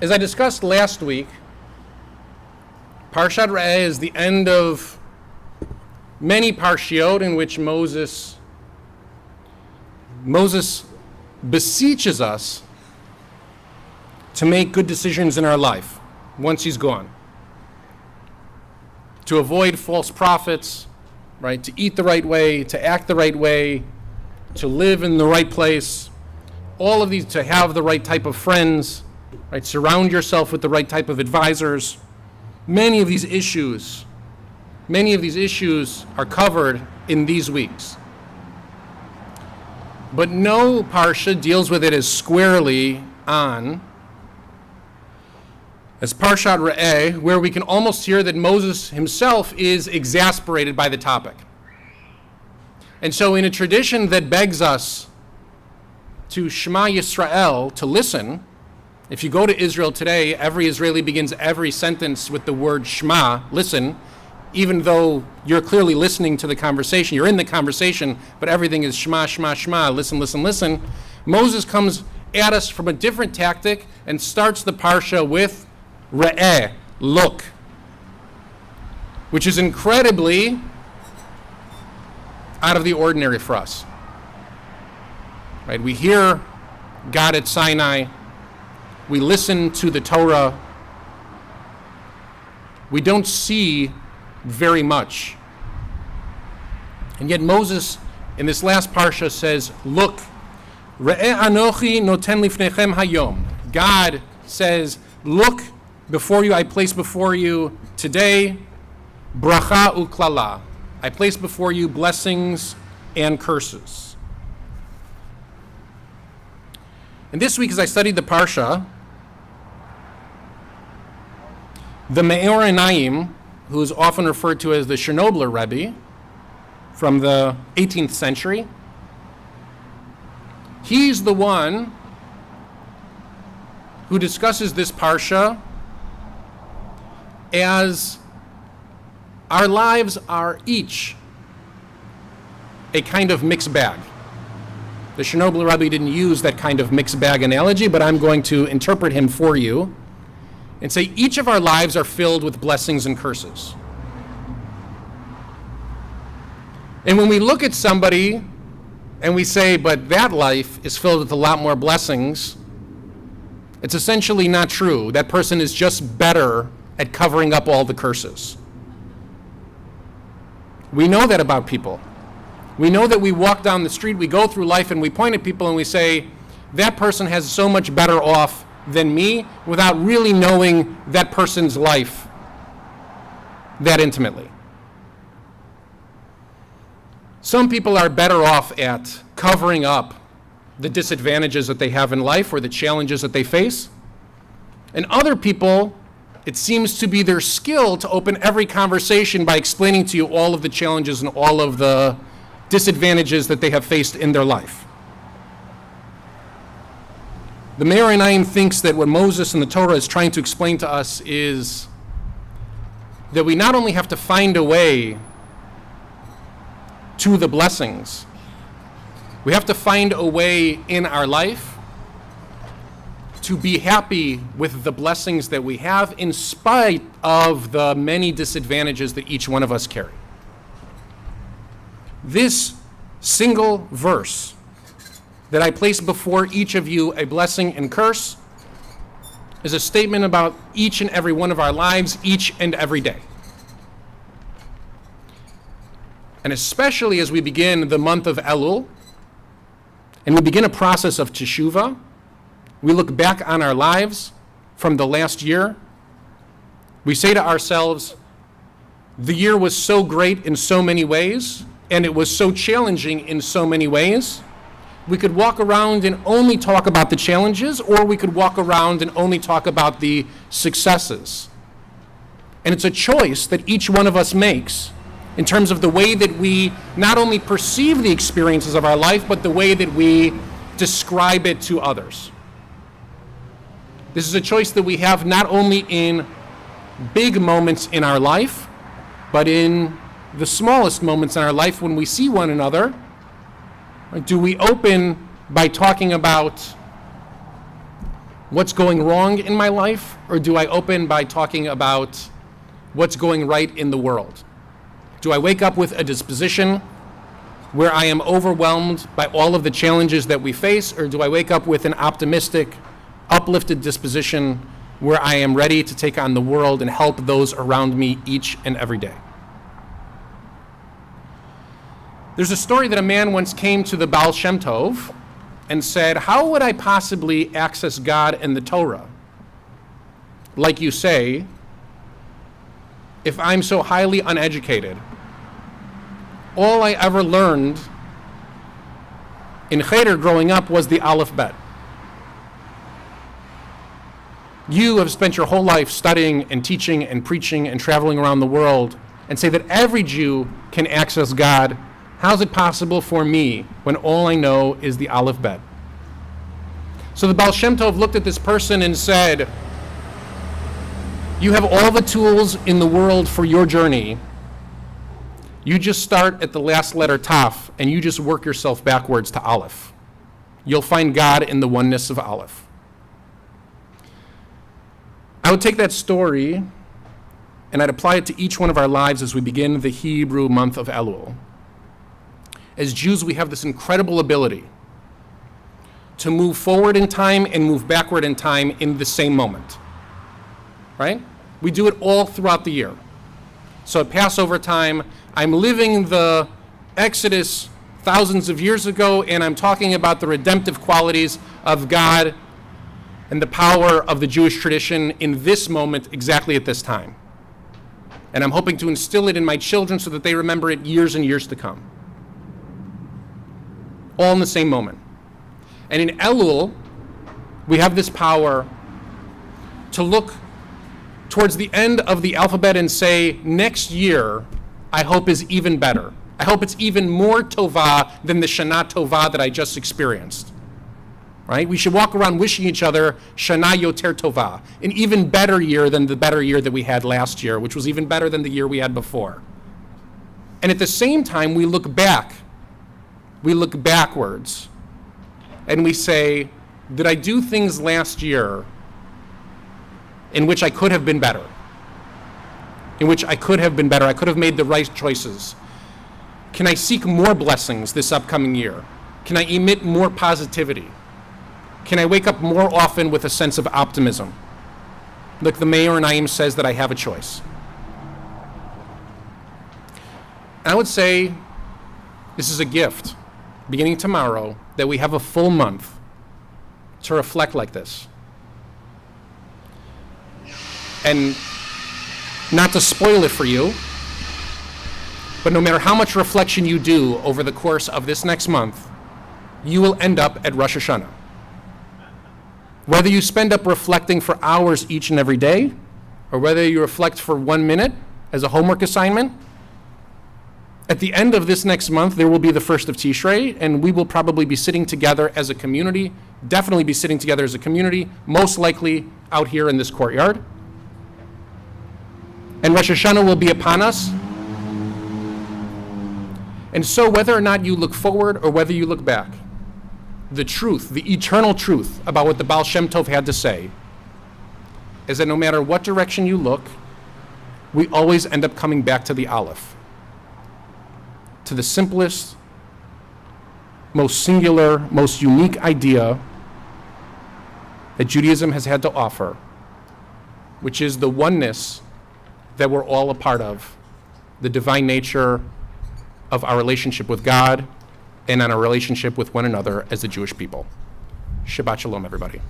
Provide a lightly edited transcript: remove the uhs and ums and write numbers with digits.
As I discussed last week, Parshat Re'eh is the end of many parshiot in which Moses beseeches us to make good decisions in our life once he's gone. To avoid false prophets, right? To eat the right way, to act the right way, to live in the right place. All of these, to have the right type of friends, right? Surround yourself with the right type of advisors. Many of these issues are covered in these weeks. But no parsha deals with it as squarely on as Parshat Re'eh, where we can almost hear that Moses himself is exasperated by the topic. And so in a tradition that begs us to Shema Yisrael, to listen, if you go to Israel today, every Israeli begins every sentence with the word Shema, listen, even though you're clearly listening to the conversation. You're in the conversation, but everything is Shema, Shema, Shema, listen, listen, listen. Moses comes at us from a different tactic and starts the parsha with Re'eh, look, which is incredibly out of the ordinary for us. Right? We hear God at Sinai. We listen to the Torah. We don't see very much. And yet Moses, in this last parsha, says, look, Re'eh anochi noten lifnechem hayom. God says, look, before you, I place before you today, bracha uklala. I place before you blessings and curses. And this week, as I studied the parsha, the Me'or Einayim, who is often referred to as the Chernobler Rabbi from the 18th century, he's the one who discusses this parsha as our lives are each a kind of mixed bag. The Chernobler Rabbi didn't use that kind of mixed bag analogy, but I'm going to interpret him for you and say each of our lives are filled with blessings and curses. And when we look at somebody and we say, but that life is filled with a lot more blessings, it's essentially not true. That person is just better at covering up all the curses. We know that about people. We know that we walk down the street, we go through life, and we point at people and we say, that person has so much better off than me, without really knowing that person's life that intimately. Some people are better off at covering up the disadvantages that they have in life or the challenges that they face. And other people, it seems to be their skill to open every conversation by explaining to you all of the challenges and all of the disadvantages that they have faced in their life. The Me'or Einayim thinks that what Moses and the Torah is trying to explain to us is that we not only have to find a way to the blessings, we have to find a way in our life to be happy with the blessings that we have in spite of the many disadvantages that each one of us carry. This single verse, that I place before each of you a blessing and curse, is a statement about each and every one of our lives, each and every day. And especially as we begin the month of Elul, and we begin a process of teshuvah, we look back on our lives from the last year, we say to ourselves, the year was so great in so many ways, and it was so challenging in so many ways. We could walk around and only talk about the challenges, or we could walk around and only talk about the successes. And it's a choice that each one of us makes in terms of the way that we not only perceive the experiences of our life, but the way that we describe it to others. This is a choice that we have not only in big moments in our life, but in the smallest moments in our life when we see one another. Do we open by talking about what's going wrong in my life, or do I open by talking about what's going right in the world? Do I wake up with a disposition where I am overwhelmed by all of the challenges that we face, or do I wake up with an optimistic, uplifted disposition where I am ready to take on the world and help those around me each and every day? There's a story that a man once came to the Baal Shem Tov and said, how would I possibly access God and the Torah? Like you say, if I'm so highly uneducated, all I ever learned in Cheder growing up was the Aleph Bet. You have spent your whole life studying and teaching and preaching and traveling around the world, and say that every Jew can access God. How's it possible for me when all I know is the Aleph Bet? So the Baal Shem Tov looked at this person and said, you have all the tools in the world for your journey. You just start at the last letter Taf, and you just work yourself backwards to Aleph. You'll find God in the oneness of Aleph. I would take that story and I'd apply it to each one of our lives as we begin the Hebrew month of Elul. As Jews, we have this incredible ability to move forward in time and move backward in time in the same moment, right? We do it all throughout the year. So at Passover time, I'm living the Exodus thousands of years ago, and I'm talking about the redemptive qualities of God and the power of the Jewish tradition in this moment, exactly at this time. And I'm hoping to instill it in my children so that they remember it years and years to come. All in the same moment. And in Elul, we have this power to look towards the end of the alphabet and say, next year, I hope is even better. I hope it's even more Tovah than the Shana Tovah that I just experienced. Right? We should walk around wishing each other Shana Yoter Tovah, an even better year than the better year that we had last year, which was even better than the year we had before. And at the same time, we look back. We look backwards. And we say, did I do things last year in which I could have been better? In which I could have been better. I could have made the right choices. Can I seek more blessings this upcoming year? Can I emit more positivity? Can I wake up more often with a sense of optimism? Like the Mayor Naim says that I have a choice. I would say this is a gift, beginning tomorrow, that we have a full month to reflect like this. And not to spoil it for you, but no matter how much reflection you do over the course of this next month, you will end up at Rosh Hashanah. Whether you spend up reflecting for hours each and every day, or whether you reflect for 1 minute as a homework assignment, at the end of this next month, there will be the first of Tishrei, and we will probably be sitting together as a community, definitely be sitting together as a community, most likely out here in this courtyard. And Rosh Hashanah will be upon us. And so whether or not you look forward or whether you look back, the truth, the eternal truth about what the Baal Shem Tov had to say is that no matter what direction you look, we always end up coming back to the Aleph, to the simplest, most singular, most unique idea that Judaism has had to offer, which is the oneness that we're all a part of, the divine nature of our relationship with God and on our relationship with one another as the Jewish people. Shabbat Shalom, everybody.